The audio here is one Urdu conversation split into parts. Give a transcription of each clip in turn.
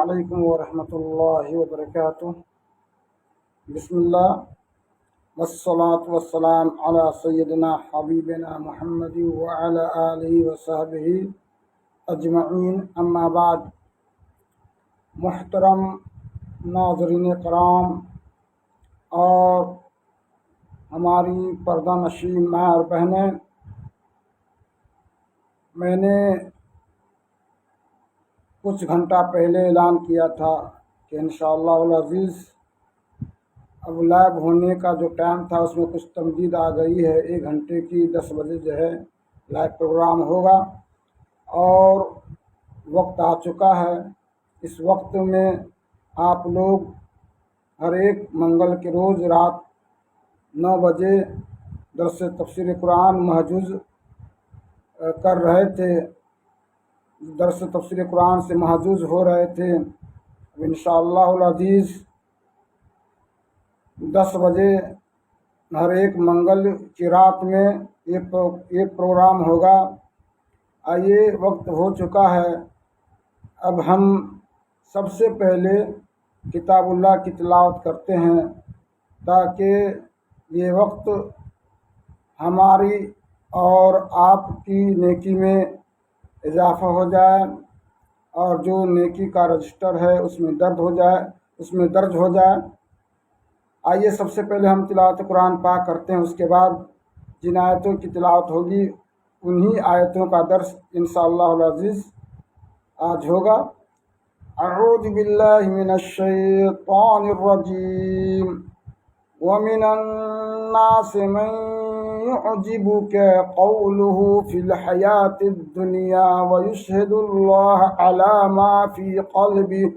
علیکم ورحمۃ اللہ وبرکاتہ۔ بسم اللہ والصلاة والسلام علی سیدنا حبیبنا محمد وعلی آلہ وصحبہ اجمعین، اما بعد۔ محترم ناظرین کرام اور ہماری پردہ نشین ماں اور بہنیں، میں نے کچھ گھنٹہ پہلے اعلان کیا تھا کہ انشاءاللہ العزیز اب لائیو ہونے کا جو ٹائم تھا اس میں کچھ تمدید آ گئی ہے، 1 گھنٹے کی 10 بجے جو ہے لائیو پروگرام ہوگا اور وقت آ چکا ہے۔ اس وقت میں آپ لوگ ہر ایک منگل کے روز رات 9 بجے درس تفسیر قرآن محجوز کر رہے تھے، درس تفسیر قرآن سے محجوز ہو رہے تھے۔ اب انشاءاللہ العزیز 10 بجے ہر ایک منگل کی رات میں ایک پروگرام ہوگا۔ آئیے، وقت ہو چکا ہے، اب ہم سب سے پہلے کتاب اللہ کی تلاوت کرتے ہیں تاکہ یہ وقت ہماری اور آپ کی نیکی میں اضافہ ہو جائے اور جو نیکی کا رجسٹر ہے اس میں درج ہو جائے۔ آئیے سب سے پہلے ہم تلاوت قرآن پاک کرتے ہیں، اس کے بعد جن آیتوں کی تلاوت ہوگی انہی آیتوں کا درس انشاءاللہ العزیز آج ہوگا۔ اعوذ باللہ من الشیطان الرجیم۔ ومن الناس من يعجبك قوله في الحياة الدنيا ويشهد الله على ما في قلبه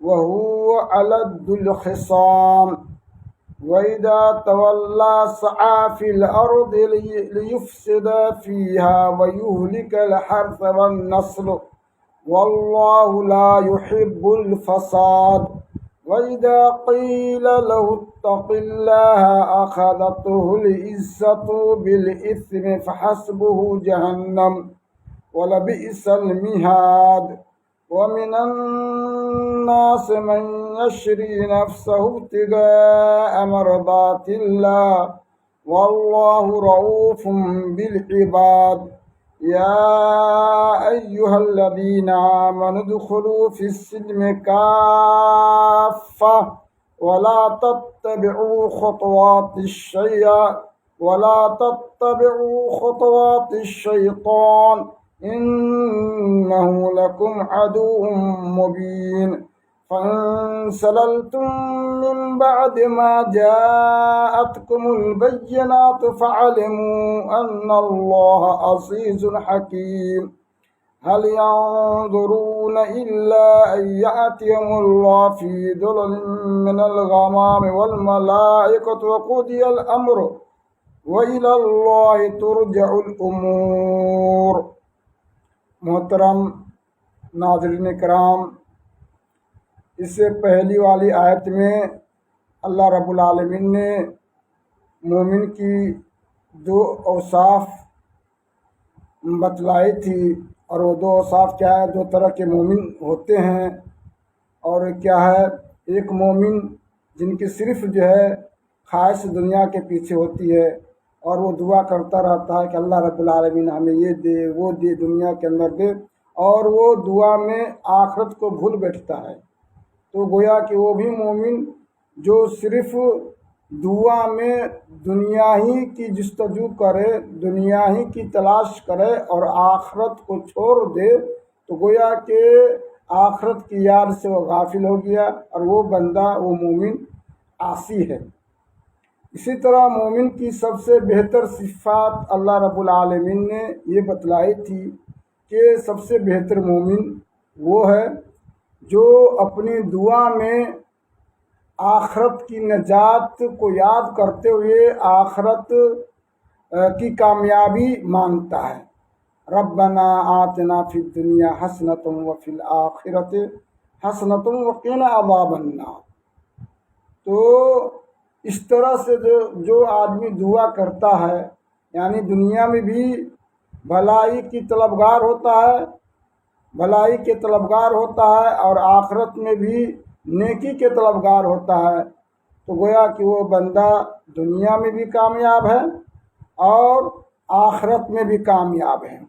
وهو ألد الخصام وإذا تولى سعى في الأرض ليفسد فيها ويهلك الحرث والنسل والله لا يحب الفساد وإذا قيل له اتق الله أخذته العزة بالإثم فحسبه جهنم ولبئس المهاد ومن الناس من يشري نفسه ابتغاء مرضات الله والله رؤوف بالعباد يا أيها الذين آمنوا ادخلوا في السلم كافة ولا تتبعوا خطوات الشيطان إنه لكم عدو مبين فانسللتم من بعد ما جاءتكم البينات فاعلموا أن الله عزيز حكيم هل ينظرون إلا أن يأتيهم الله في ظلل من الغمام والملائكة وقضي الأمر وإلى الله ترجع الأمور۔ محترم ناظرین کرام، اس سے پہلی والی آیت میں اللہ رب العالمین نے مومن کی 2 اوصاف بتلائی تھی، اور وہ 2 اوصاف کیا ہے؟ 2 طرح کے مومن ہوتے ہیں، اور کیا ہے؟ ایک مومن جن کی صرف جو ہے خواہش دنیا کے پیچھے ہوتی ہے اور وہ دعا کرتا رہتا ہے کہ اللہ رب العالمین ہمیں یہ دے وہ دے، دنیا کے اندر دے، اور وہ دعا میں آخرت کو بھول بیٹھتا ہے۔ تو گویا کہ وہ بھی مومن جو صرف دعا میں دنیا ہی کی جستجو کرے، دنیا ہی کی تلاش کرے اور آخرت کو چھوڑ دے، تو گویا کہ آخرت کی یاد سے وہ غافل ہو گیا اور وہ بندہ، وہ مومن عاصی ہے۔ اسی طرح مومن کی سب سے بہتر صفات اللہ رب العالمین نے یہ بتلائی تھی کہ سب سے بہتر مومن وہ ہے جو اپنی دعا میں آخرت کی نجات کو یاد کرتے ہوئے آخرت کی کامیابی مانگتا ہے۔ ربنا آتنا فی الدنیا حسنۃ وفی الآخرۃ حسنۃ وقنا عذاب النار۔ تو اس طرح سے جو آدمی دعا کرتا ہے، یعنی دنیا میں بھی بھلائی کی طلبگار ہوتا ہے بھلائی کے طلبگار ہوتا ہے اور آخرت میں بھی نیکی کے طلبگار ہوتا ہے، تو گویا کہ وہ بندہ دنیا میں بھی کامیاب ہے اور آخرت میں بھی کامیاب ہے۔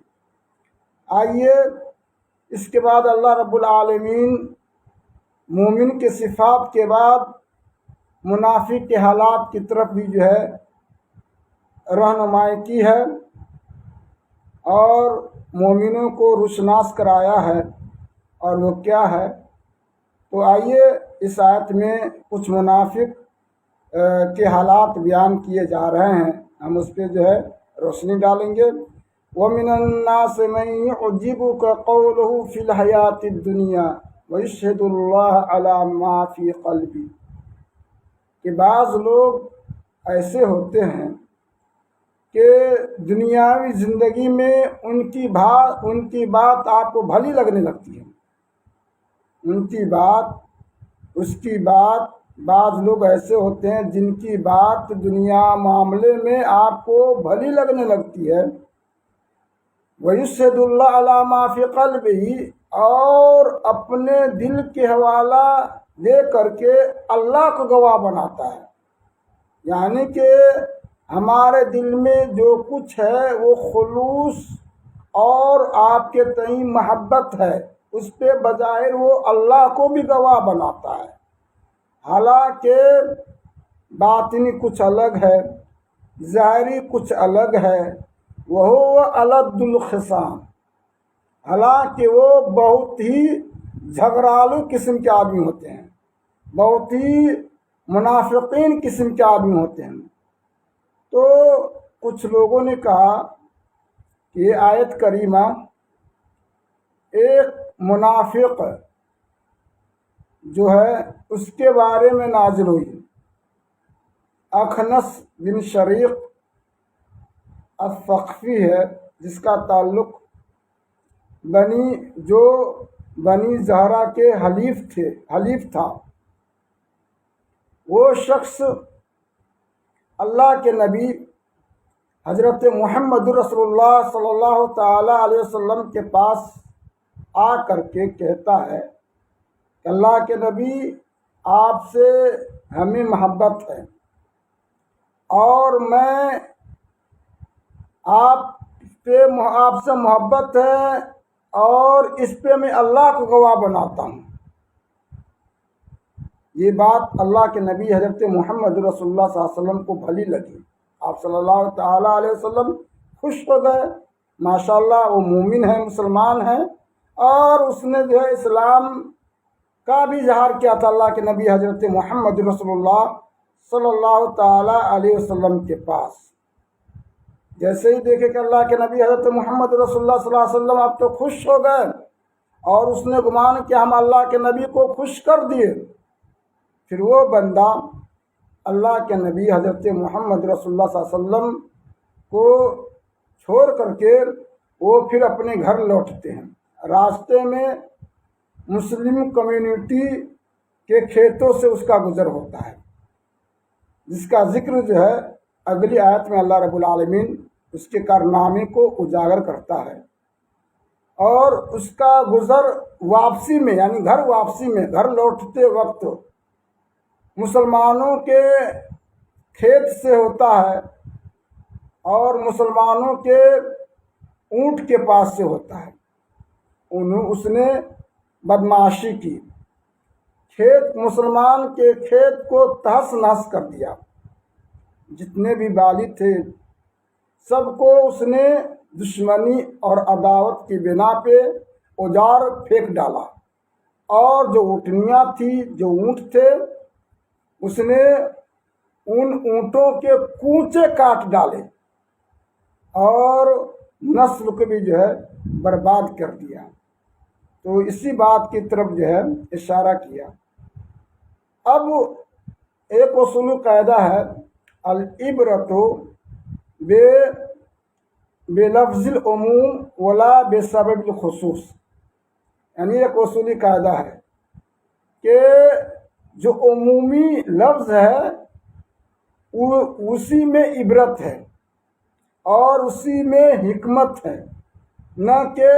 آئیے اس کے بعد اللہ رب العالمین مومن کے صفات کے بعد منافق کے حالات کی طرف بھی جو ہے رہنمائی کی ہے اور مومنوں کو روشناس کرایا ہے، اور وہ کیا ہے؟ تو آئیے اس آیت میں کچھ منافق کے حالات بیان کیے جا رہے ہیں، ہم اس پہ جو ہے روشنی ڈالیں گے۔ وَمِنَ النَّاسِ مَن يُعْجِبُكَ قَوْلُهُ فِي الْحَيَاةِ الدُّنْيَا وَيُشْهِدُ اللَّهَ عَلَى مَا فِي قَلْبِهِ، کہ بعض لوگ ایسے ہوتے ہیں کہ دنیاوی زندگی میں ان کی بات آپ کو بھلی لگنے لگتی ہے، ان کی بات، اس کی بات۔ بعض لوگ ایسے ہوتے ہیں جن کی بات دنیا معاملے میں آپ کو بھلی لگنے لگتی ہے۔ وَيُشْهِدُ اللَّهَ عَلَى مَا فِي قَلْبِهِ، اور اپنے دل کے حوالہ دے کر کے اللہ کو گواہ بناتا ہے، یعنی کہ ہمارے دل میں جو کچھ ہے وہ خلوص اور آپ کے تئیں محبت ہے، اس پہ بظاہر وہ اللہ کو بھی گواہ بناتا ہے، حالانکہ باطنی کچھ الگ ہے، ظاہری کچھ الگ ہے۔ وَهُوَ أَلَدُّ الْخِصَامِ، حالانکہ وہ بہت ہی جھگڑالو قسم کے آدمی ہوتے ہیں، بہت ہی منافقین قسم کے آدمی ہوتے ہیں۔ تو کچھ لوگوں نے کہا کہ یہ آیت کریمہ ایک منافق جو ہے اس کے بارے میں نازل ہوئی۔ اخنس بن شریق الثقفی ہے، جس کا تعلق بنی زہرا کے حلیف تھا۔ وہ شخص اللہ کے نبی حضرت محمد رسول اللہ صلی اللہ تعالیٰ علیہ وسلم کے پاس آ کر کے کہتا ہے کہ اللہ کے نبی، آپ سے ہمیں محبت ہے اور میں آپ سے محبت ہے، اور اس پہ میں اللہ کو گواہ بناتا ہوں۔ یہ بات اللہ کے نبی حضرت محمد رسول اللہ صلی اللہ علیہ وسلم کو بھلی لگی۔ آپ صلی اللہ تعالیٰ علیہ وسلم خوش ہو گئے، ماشاءاللہ وہ مومن ہے، مسلمان ہے، اور اس نے جو ہے اسلام کا بھی اظہار کیا تھا اللہ کے نبی حضرت محمد رسول اللہ صلی اللہ تعالیٰ علیہ وسلم کے پاس۔ جیسے ہی دیکھے کہ اللہ کے نبی حضرت محمد رسول اللہ صلی اللہ علیہ وسلم اب تو خوش ہو گئے، اور اس نے گمان کہ ہم اللہ کے نبی کو خوش کر دیے، پھر وہ بندہ اللہ کے نبی حضرت محمد رسول اللہ صلی اللہ علیہ وسلم کو چھوڑ کر کے وہ پھر اپنے گھر لوٹتے ہیں۔ راستے میں مسلم کمیونٹی کے کھیتوں سے اس کا گزر ہوتا ہے، جس کا ذکر جو ہے اگلی آیت میں اللہ رب العالمین اس کے کارنامے کو اجاگر کرتا ہے، اور اس کا گزر واپسی میں، یعنی گھر واپسی میں، گھر لوٹتے وقت مسلمانوں کے کھیت سے ہوتا ہے اور مسلمانوں کے اونٹ کے پاس سے ہوتا ہے۔ اس نے بدمعاشی کی، مسلمان کے کھیت کو تہس نہس کر دیا، جتنے بھی بالی تھے سب کو اس نے دشمنی اور عداوت کی بنا پہ اجاڑ پھینک ڈالا، اور جو اونٹنیاں تھی، جو اونٹ تھے، اس نے ان اونٹوں کے کونچے کاٹ ڈالے اور نسل کو بھی جو ہے برباد کر دیا۔ تو اسی بات کی طرف جو ہے اشارہ کیا۔ اب ایک اصولی قاعدہ ہے، العبرۃ بلفظ العموم ولا بسبب الخصوص، یعنی ایک اصولی قاعدہ ہے کہ جو عمومی لفظ ہے اسی میں عبرت ہے اور اسی میں حکمت ہے، نہ کہ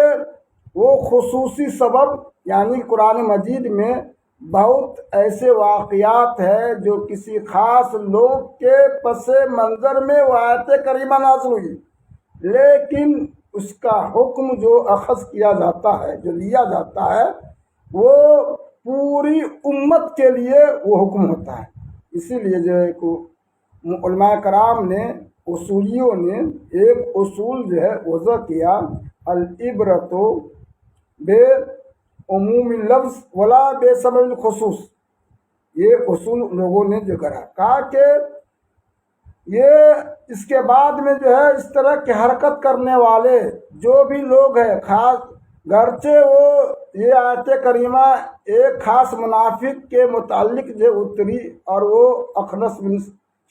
وہ خصوصی سبب یعنی قرآن مجید میں بہت ایسے واقعات ہیں جو کسی خاص لوگ کے پس منظر میں وہ آیت کریمہ نازل ہوئی، لیکن اس کا حکم جو اخذ کیا جاتا ہے، جو لیا جاتا ہے، وہ پوری امت کے لیے وہ حکم ہوتا ہے۔ اسی لیے جو ہے علماء کرام نے، اصولیوں نے ایک اصول جو ہے وضع کیا، العبرۃ بے عموم لفظ ولا بے سبب الخصوص۔ یہ اصول لوگوں نے جو کہا کہ یہ اس کے بعد میں جو ہے اس طرح کی حرکت کرنے والے جو بھی لوگ ہیں، خاص گرچہ وہ یہ آیت کریمہ ایک خاص منافق کے متعلق جو اتری اور وہ اخنس بن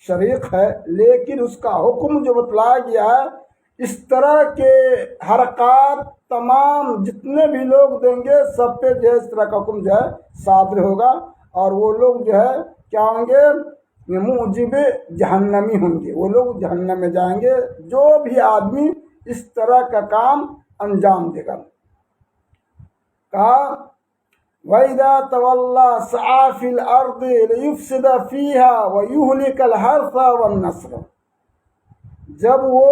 شریق ہے، لیکن اس کا حکم جو بتلایا گیا ہے، اس طرح کے حرکات تمام جتنے بھی لوگ دیں گے سب پہ جو ہے اس طرح کا حکم جو ہے صادر ہوگا، اور وہ لوگ جو ہے کیا ہوں گے؟ موجب جہنمی ہوں گے، وہ لوگ جہنم میں جائیں گے جو بھی آدمی اس طرح کا کام انجام دے گا۔ کہا وَإِذَا تَوَلَّى سَعَىٰ فِي الْأَرْضِ لِيُفْسِدَ فِيهَا وَيُهْلِكَ الْحَرْثَ وَالنَّسْلَ۔ جب وہ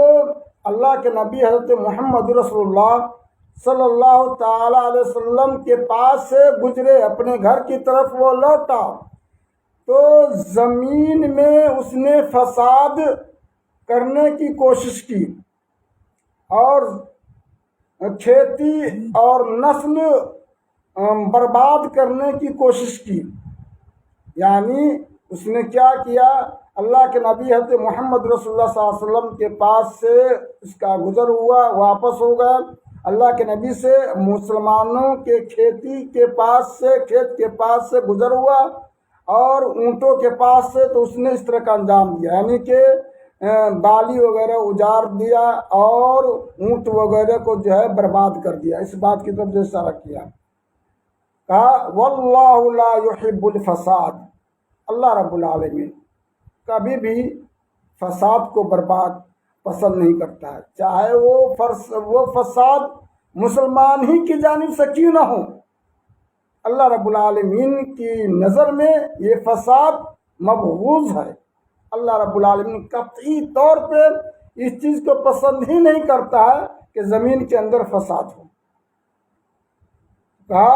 اللہ کے نبی حضرت محمد رسول اللہ صلی اللہ تعالی علیہ وسلم کے پاس سے گزرے، اپنے گھر کی طرف وہ لوٹا، تو زمین میں اس نے فساد کرنے کی کوشش کی اور کھیتی اور نسل برباد کرنے کی کوشش کی۔ یعنی اس نے کیا کیا؟ اللہ کے نبی حضرت محمد رسول اللہ صلی اللہ علیہ وسلم کے پاس سے اس کا گزر ہوا، واپس ہو گیا، اللہ کے نبی سے مسلمانوں کے کھیت کے پاس سے گزر ہوا اور اونٹوں کے پاس سے، تو اس نے اس طرح کا انجام دیا، یعنی کہ بالی وغیرہ اجاڑ دیا اور اونٹ وغیرہ کو جو ہے برباد کر دیا۔ اس بات کی طرف جو اشارہ کیا، کہا واللہ لا یحب الفساد، اللہ رب العالمین کبھی بھی فساد کو برباد پسند نہیں کرتا ہے، چاہے وہ فساد مسلمان ہی کی جانب سے کیوں نہ ہو۔ اللہ رب العالمین کی نظر میں یہ فساد مبغوض ہے۔ اللہ رب العالمین قطعی طور پہ اس چیز کو پسند ہی نہیں کرتا ہے کہ زمین کے اندر فساد ہو۔ کہا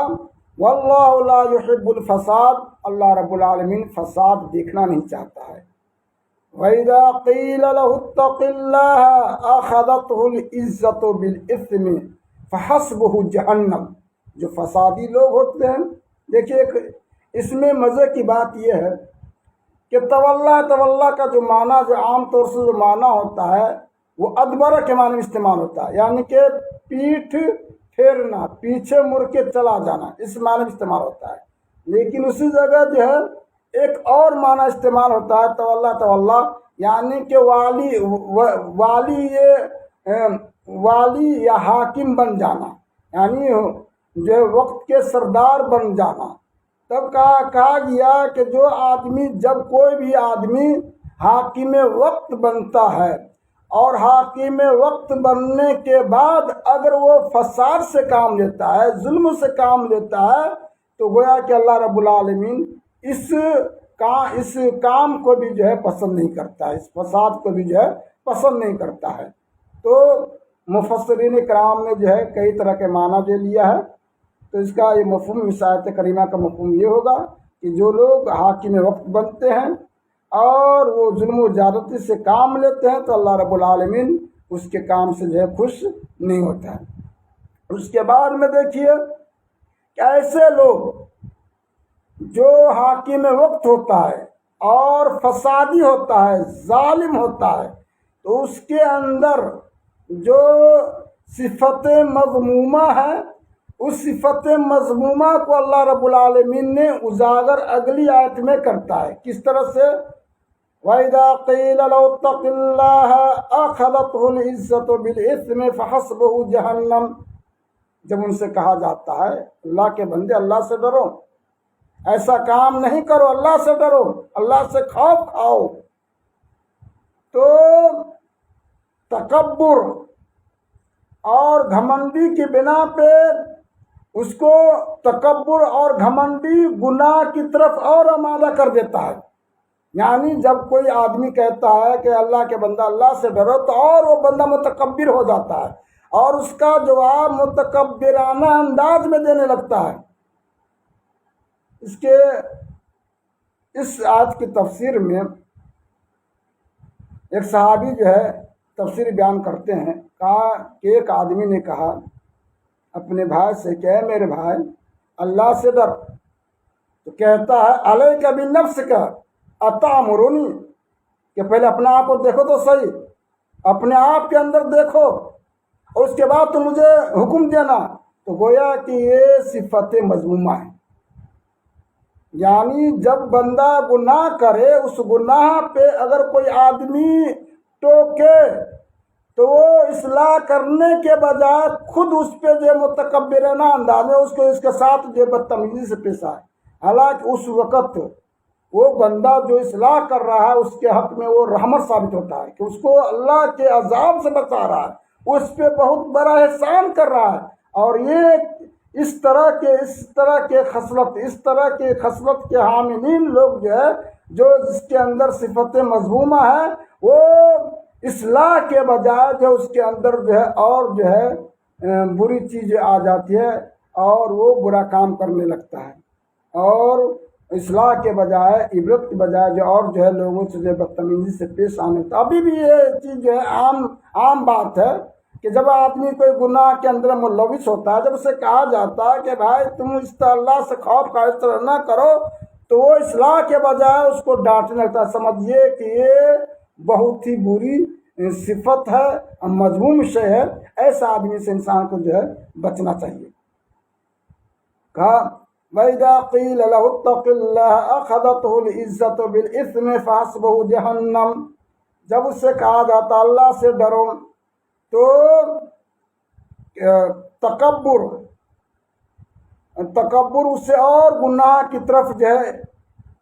واللہ لا یحب الفساد، اللہ رب العالمین فساد دیکھنا نہیں چاہتا ہے۔ وَإِذَا قِيلَ لَهُ اتَّقِ اللَّهَ أَخَذَتْهُ الْعِزَّةُ بِالْإِثْمِ فَحَسْبُهُ جَهَنَّمُ۔ جو فسادی لوگ ہوتے ہیں، دیکھیے اس میں مزے کی بات یہ ہے کہ تولا کا جو معنی جو عام طور سے جو معنی ہوتا ہے وہ ادبرہ کے معنی میں استعمال ہوتا ہے، یعنی کہ پیٹھ پھیرنا، پیچھے مڑ کے چلا جانا، اس معنی میں استعمال ہوتا ہے۔ لیکن اسی جگہ جو ہے ایک اور معنی استعمال ہوتا ہے تولا، یعنی کہ والی یا حاکم بن جانا، یعنی جو وقت کے سردار بن جانا۔ تب کہا گیا کہ جب کوئی بھی آدمی حاکم وقت بنتا ہے اور حاکم وقت بننے کے بعد اگر وہ فساد سے کام لیتا ہے، ظلم سے کام لیتا ہے، تو گویا کہ اللہ رب العالمین اس کام کو بھی جو ہے پسند نہیں کرتا ہے، اس فساد کو بھی جو ہے پسند نہیں کرتا ہے۔ تو مفسرین کرام نے جو ہے کئی طرح کے معنی دے لیا ہے، تو اس کا یہ مفہوم، اس آیت کریمہ کا مفہوم یہ ہوگا کہ جو لوگ حاکم وقت بنتے ہیں اور وہ ظلم و زیادتی سے کام لیتے ہیں تو اللہ رب العالمین اس کے کام سے جو ہے خوش نہیں ہوتا ہے۔ اس کے بعد میں دیکھیے کہ ایسے لوگ جو حاکم وقت ہوتا ہے اور فسادی ہوتا ہے، ظالم ہوتا ہے، تو اس کے اندر جو صفت مذمومہ ہے، اس صفت مذمومہ کو اللہ رب العالمین نے اجاگر اگلی آیت میں کرتا ہے۔ کس طرح سے؟ وَإِذَا قِيلَ لَهُ اتَّقِ اللَّهَ أَخَذَتْهُ الْعِزَّةُ بِالْإِثْمِ فَحَسْبُهُ جَهَنَّمُ۔ جب ان سے کہا جاتا ہے اللہ کے بندے اللہ سے ڈرو، ایسا کام نہیں کرو، اللہ سے ڈرو، اللہ سے خوف کھاؤ، تو تکبر اور گھمنڈی کی بنا پہ اس کو تکبر اور گھمنڈی گناہ کی طرف اور آمادہ کر دیتا ہے۔ یعنی جب کوئی آدمی کہتا ہے کہ اللہ کے بندہ اللہ سے ڈرو، تو اور وہ بندہ متکبر ہو جاتا ہے اور اس کا جواب متکبرانہ انداز میں دینے لگتا ہے۔ اس آیت کی تفسیر میں ایک صحابی جو ہے تفسیر بیان کرتے ہیں، کہا کہ ایک آدمی نے کہا اپنے بھائی سے کہ اے میرے بھائی اللہ سے ڈر، تو کہتا ہے علیک بنفسک اتامرنی، کہ پہلے اپنے آپ کو دیکھو تو صحیح، اپنے آپ کے اندر دیکھو اور اس کے بعد تو مجھے حکم دینا۔ تو گویا کہ یہ صفت مذمومہ ہے۔ یعنی جب بندہ گناہ کرے، اس گناہ پہ اگر کوئی آدمی ٹوکے تو وہ اصلاح کرنے کے بجائے خود اس پہ جو متکبرانہ انداز میں اس کے ساتھ جو بدتمیزی سے پیش آئے، حالانکہ اس وقت وہ بندہ جو اصلاح کر رہا ہے اس کے حق میں وہ رحمت ثابت ہوتا ہے کہ اس کو اللہ کے عذاب سے بچا رہا ہے، اس پہ بہت بڑا احسان کر رہا ہے۔ اور یہ اس طرح کے خصلت کے حاملین لوگ جو ہے، جو جس کے اندر صفت مذمومہ ہے، وہ اصلاح کے بجائے جو اس کے اندر جو ہے اور جو ہے بری چیز آ جاتی ہے اور وہ برا کام کرنے لگتا ہے، اور اصلاح کے بجائے عبرت کے بجائے جو اور جو ہے لوگوں سے جو بدتمیزی سے پیش آنے لگتا ہے۔ ابھی بھی یہ چیز جو ہے عام بات ہے کہ جب آدمی کوئی گناہ کے اندر ملوث ہوتا ہے، جب اسے کہا جاتا ہے کہ بھائی تم اس طرح اللہ سے خوف کا اس طرح نہ کرو، تو وہ اصلاح کے بجائے اس کو ڈانٹنے لگتا ہے۔ سمجھیے کہ یہ بہت ہی بری صفت ہے، مذموم شے ہے۔ ایسا آدمی سے انسان کو جو ہے بچنا چاہیے۔ کہا وَإِذَا قِيلَ لَهُ اتَّقِ اللَّهَ أَخَذَتْهُ الْعِزَّةُ بِالْإِثْمِ فَحَسْبُهُ جَهَنَّمُ، جب اس سے کہا جاتا اللہ سے ڈرو تو تکبر اسے اور گناہ کی طرف جو ہے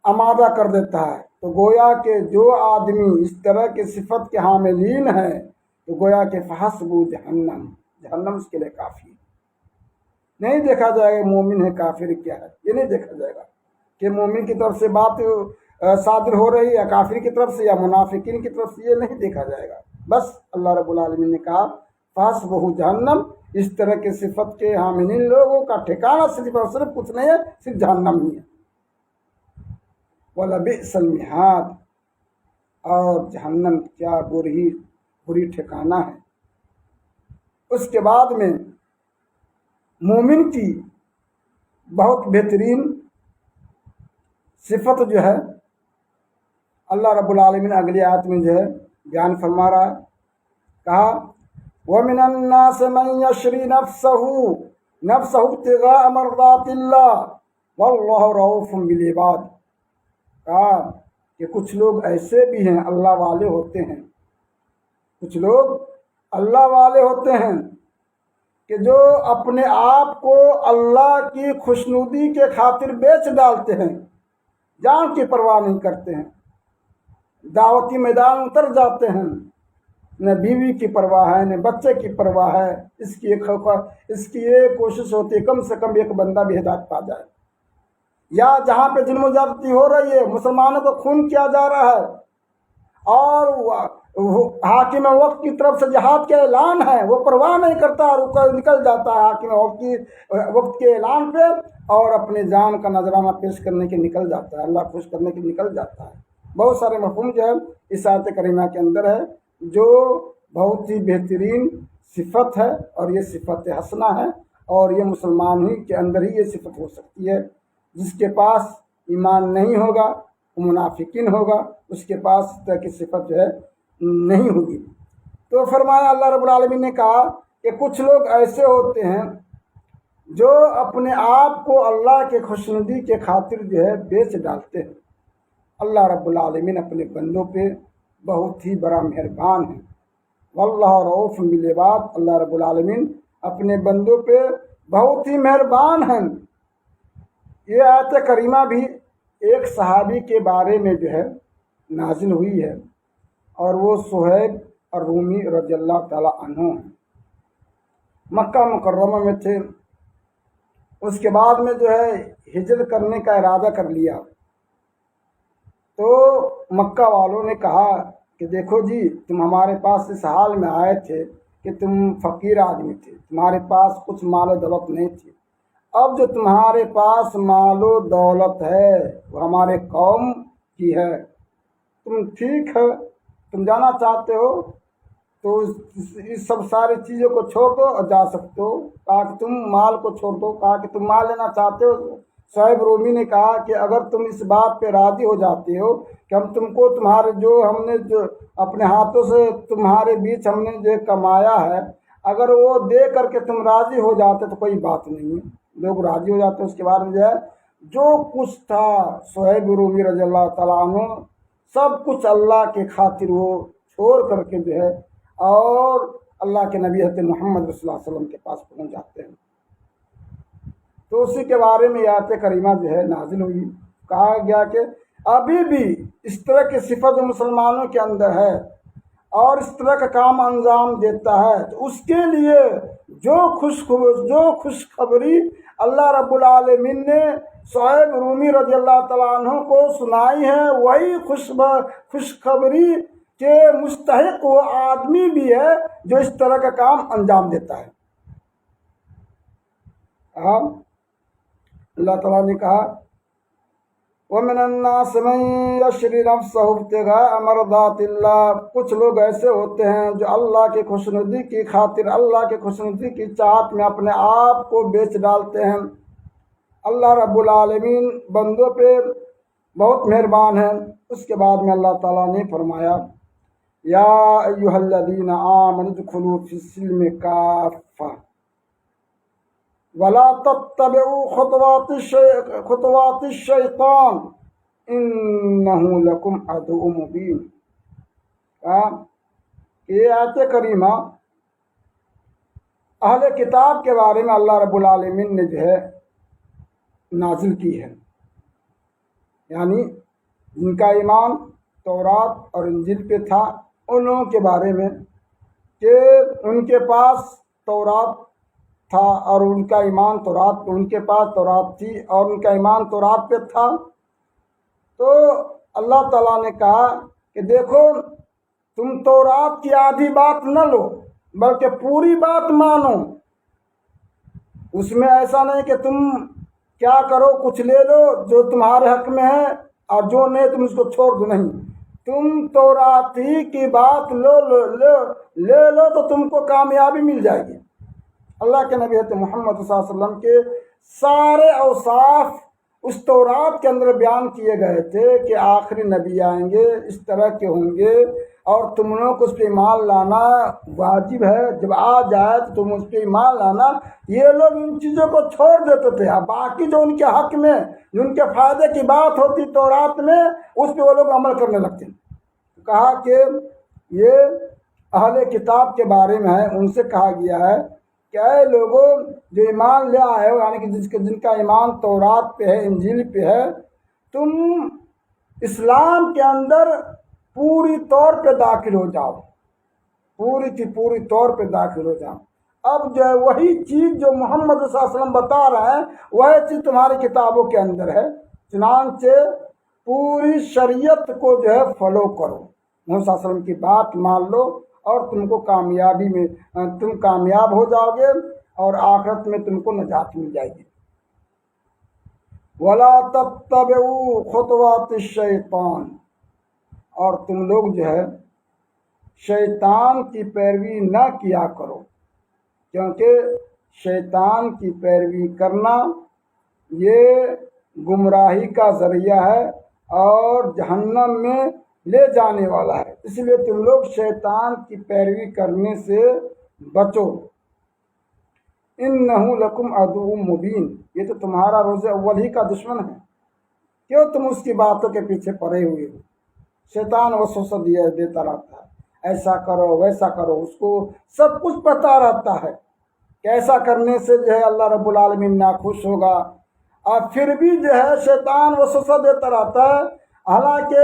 آمادہ کر دیتا ہے۔ تو گویا کہ جو آدمی اس طرح کی صفت کے حاملین ہے تو گویا کہ فحسبہ جہنم اس کے لیے کافی ہے۔ نہیں دیکھا جائے گا مومن ہے کافر کیا ہے، یہ نہیں دیکھا جائے گا کہ مومن کی طرف سے بات صادر ہو رہی ہے یا کافر کی طرف سے یا منافقین کی طرف سے، یہ نہیں دیکھا جائے گا۔ بس اللہ رب العالمین نے کہا فحسبہ جہنم، اس طرح کے صفت کے حاملین لوگوں کا ٹھکانہ صرف اور صرف کچھ نہیں ہے، صرف جہنم ہی ہے۔ وَلَبِئْسَ الْمِہَادُ، اور جہنم کیا بری ٹھکانہ ہے۔ اس کے بعد میں مومن کی بہت بہترین صفت جو ہے اللہ رب العالمین اگلی آیت میں جو ہے بیان فرما رہا ہے۔ کہا وَمِنَ النَّاسِ مَن يَشْرِي نَفْسَهُ ابْتِغَاءَ مَرْضَاتِ اللَّهِ وَاللَّهُ رَءُوفٌ بِالْعِبَادِ۔ کہا کہ کچھ لوگ ایسے بھی ہیں، اللہ والے ہوتے ہیں، کچھ لوگ اللہ والے ہوتے ہیں کہ جو اپنے آپ کو اللہ کی خوشنودی کے خاطر بیچ ڈالتے ہیں، جان کی پرواہ نہیں کرتے ہیں، دعوتی میدان اتر جاتے ہیں، نہ بیوی کی پرواہ ہے نہ بچے کی پرواہ ہے، اس کی ایک کوشش ہوتی ہے کم سے کم ایک بندہ بھی ہدایت پا جائے، یا جہاں پہ ظلم و زیادتی ہو رہی ہے، مسلمانوں کو خون کیا جا رہا ہے اور حاکم وقت کی طرف سے جہاد کے اعلان ہے، وہ پرواہ نہیں کرتا اور نکل جاتا ہے حاکم وقت کے اعلان پہ اور اپنے جان کا نذرانہ پیش کرنے کے نکل جاتا ہے، اللہ خوش کرنے کے نکل جاتا ہے۔ بہت سارے مفہوم جو ہے اس آیت کریمہ کے اندر ہے، جو بہت ہی بہترین صفت ہے اور یہ صفت حسنہ ہے، اور یہ مسلمان ہی کے اندر ہی یہ صفت ہو سکتی ہے۔ جس کے پاس ایمان نہیں ہوگا وہ منافقین ہوگا، اس کے پاس اس طرح کی صفت جو ہے نہیں ہوگی۔ تو فرمایا اللہ رب العالمین نے کہا کہ کچھ لوگ ایسے ہوتے ہیں جو اپنے آپ کو اللہ کے خوشنودی کے خاطر جو ہے بیچ ڈالتے ہیں۔ اللہ رب العالمین اپنے بندوں پہ بہت ہی بڑا مہربان ہے، واللہ رؤوف بالعباد، اللہ رب العالمین اپنے بندوں پہ بہت ہی مہربان ہیں۔ یہ آیت کریمہ بھی ایک صحابی کے بارے میں جو ہے نازل ہوئی ہے، اور وہ صہیب الرومی رضی اللہ تعالی عنہ ہیں۔ مکہ مکرمہ میں تھے، اس کے بعد میں جو ہے ہجرت کرنے کا ارادہ کر لیا، تو مکہ والوں نے کہا کہ دیکھو جی، تم ہمارے پاس اس حال میں آئے تھے کہ تم فقیر آدمی تھے، تمہارے پاس کچھ مال و دولت نہیں تھی، اب جو تمہارے پاس مال و دولت ہے وہ ہمارے قوم کی ہے، تم ٹھیک ہے، تم جانا چاہتے ہو تو اس سب ساری چیزوں کو چھوڑ دو اور جا سکتے ہو، کہا کہ تم مال کو چھوڑ دو، کہا کہ تم مال لینا چاہتے ہو۔ صہیب رومی نے کہا کہ اگر تم اس بات پہ راضی ہو جاتے ہو کہ ہم تم کو تمہارے جو ہم نے جو اپنے ہاتھوں سے تمہارے بیچ ہم نے جو کمایا ہے، اگر وہ دے کر کے تم راضی ہو جاتے تو کوئی بات نہیں ہے، لوگ راضی ہو جاتے۔ اس کے بعد میں جو ہے جو کچھ تھا صہیب رومی رضی اللہ تعالیٰ عنہ سب کچھ اللہ کے خاطر وہ چھوڑ کر کے جو ہے اور اللہ کے نبی حضرت محمد صلی اللہ علیہ وسلم کے پاس پہنچ جاتے ہیں۔ تو اسی کے بارے میں آیت کریمہ جو ہے نازل ہوئی، کہا گیا کہ ابھی بھی اس طرح کی صفت مسلمانوں کے اندر ہے اور اس طرح کا کام انجام دیتا ہے تو اس کے لیے جو خوشخبری اللہ رب العالمین نے صہیب رومی رضی اللہ تعالیٰ عنہ کو سنائی ہے، وہی خوشخبری کے مستحق وہ آدمی بھی ہے جو اس طرح کا کام انجام دیتا ہے۔ اللہ تعالیٰ نے کہا وَمِنَ النَّاسِ مَن يَشْرِي نَفْسَهُ ابْتِغَاءَ مَرْضَاتِ اللَّهِ، کچھ لوگ ایسے ہوتے ہیں جو اللہ کی خوشنودی کی خاطر، اللہ کی خوشنودی کی چاہت میں اپنے آپ کو بیچ ڈالتے ہیں۔ اللہ رب العالمین بندوں پہ بہت مہربان ہے۔ اس کے بعد میں اللہ تعالیٰ نے فرمایا یا ایھا الذین آمنوا ادخلوا فی السلم کافہ ولا تتبعوا خطوات الشیطان انہ لکم عدو مبین۔ یہ آیت کریمہ اہل کتاب کے بارے میں اللہ رب العالمین نے جو ہے نازل کی ہے، یعنی جن کا ایمان تورات اور انجیل پہ تھا ان لوگوں کے بارے میں کہ ان کے پاس تورات تھا اور ان کا ایمان تورات پہ، ان کے پاس تورات تھی اور ان کا ایمان تورات پہ تھا، تو اللہ تعالیٰ نے کہا کہ دیکھو تم تورات کی آدھی بات نہ لو بلکہ پوری بات مانو۔ اس میں ایسا نہیں کہ تم کیا کرو کچھ لے لو جو تمہارے حق میں ہے اور جو نہیں تم اس کو چھوڑ دو، نہیں، تم تورات ہی کی بات لے لو تو تم کو کامیابی مل جائے گی۔ اللہ کے نبی حضرت محمد صلی اللہ علیہ وسلم کے سارے اوصاف اس تورات کے اندر بیان کیے گئے تھے کہ آخری نبی آئیں گے، اس طرح کے ہوں گے اور تم لوگوں کو اس پہ ایمان لانا واجب ہے، جب آ جائے تو تم اس پہ ایمان لانا۔ یہ لوگ ان چیزوں کو چھوڑ دیتے تھے، اب باقی جو ان کے حق میں جو ان کے فائدے کی بات ہوتی تورات میں اس پہ وہ لوگ عمل کرنے لگتے ہیں۔ کہا کہ یہ اہل کتاب کے بارے میں ہے، ان سے کہا گیا ہے کہ اے لوگوں جو ایمان لے آئے ہو، یعنی کہ جن کا ایمان تورات پہ ہے، انجیل پہ ہے، تم اسلام کے اندر پوری طور پہ داخل ہو جاؤ، پوری کی پوری طور پہ داخل ہو جاؤ۔ اب جو ہے وہی چیز جو محمد صلی اللہ علیہ وسلم بتا رہے ہیں وہی چیز تمہاری کتابوں کے اندر ہے، چنانچہ پوری شریعت کو جو ہے فالو کرو، محمد صلی اللہ علیہ وسلم کی بات مان لو اور تم کو کامیابی میں تم کامیاب ہو جاؤ گے اور آخرت میں تم کو نجات مل جائے گی۔ وَلَا تَتَّبِعُوا خُطُوَاتِ الشَّيْطَانِ، اور تم لوگ جو ہے شیطان کی پیروی نہ کیا کرو، کیونکہ شیطان کی پیروی کرنا یہ گمراہی کا ذریعہ ہے اور جہنم میں لے جانے والا ہے، اس لیے تم لوگ شیطان کی پیروی کرنے سے بچو۔ انہ لکم عدو مبین، یہ تو تمہارا روز اول ہی کا دشمن ہے، کیوں تم اس کی باتوں کے پیچھے پڑے ہوئے ہو؟ شیطان وسوسہ دیتا رہتا ہے، ایسا کرو ویسا کرو، اس کو سب کچھ پتہ رہتا ہے کہ ایسا کرنے سے جو ہے اللہ رب العالمین ناخوش ہوگا، اور پھر بھی جو ہے شیطان وسوسہ دیتا رہتا ہے، حالانکہ